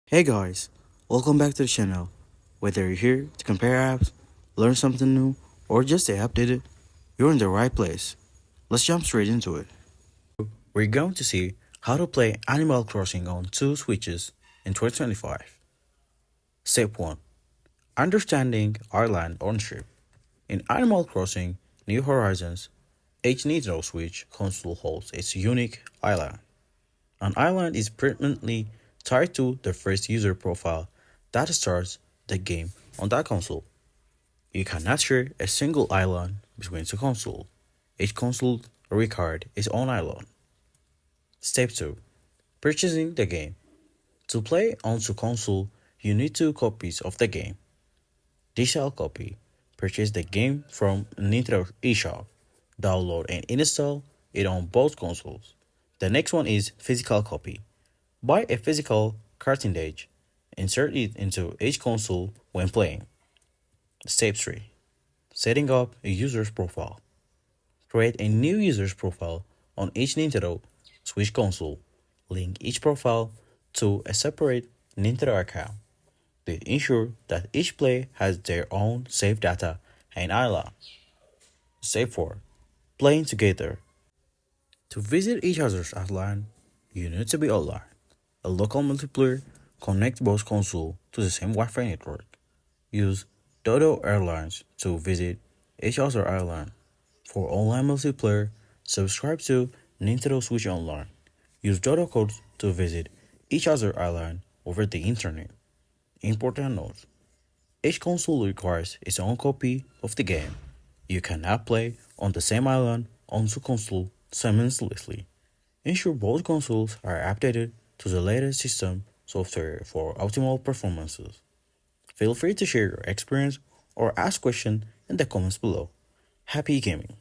Hey guys, welcome back to the channel. Whether you're here to compare apps, learn something new, or just stay updated, you're in the right place. Let's jump straight into it. We're going to see how to play Animal Crossing on two Switches in 2025. Step 1. Understanding Island Ownership. In Animal Crossing New Horizons, each Nintendo Switch console holds its unique island. An island is permanently tied to the first user profile that starts the game on that console. You cannot share a single island between two consoles. Each console requires its own island. Step 2. Purchasing the game. To play on two consoles, you need two copies of the game. Digital copy. Purchase the game from Nintendo eShop. Download and install it on both consoles. The next one is physical copy. Buy a physical cartridge. Insert it into each console when playing. Step 3. Setting up a user's profile. Create a new user's profile on each Nintendo Switch console. Link each profile to a separate Nintendo account. This ensures that each player has their own save data and island. Step 4. Playing together. To visit each other's island, you need to be online. A local multiplayer connects both consoles to the same Wi-Fi network. Use Dodo Airlines to visit each other's island. For online multiplayer, subscribe to Nintendo Switch Online. Use Dodo codes to visit each other's island over the internet. Important note: each console requires its own copy of the game. You cannot play on the same island on two consoles simultaneously. Ensure both consoles are updated to the latest system software for optimal performances. Feel free to share your experience or ask questions in the comments below. Happy gaming!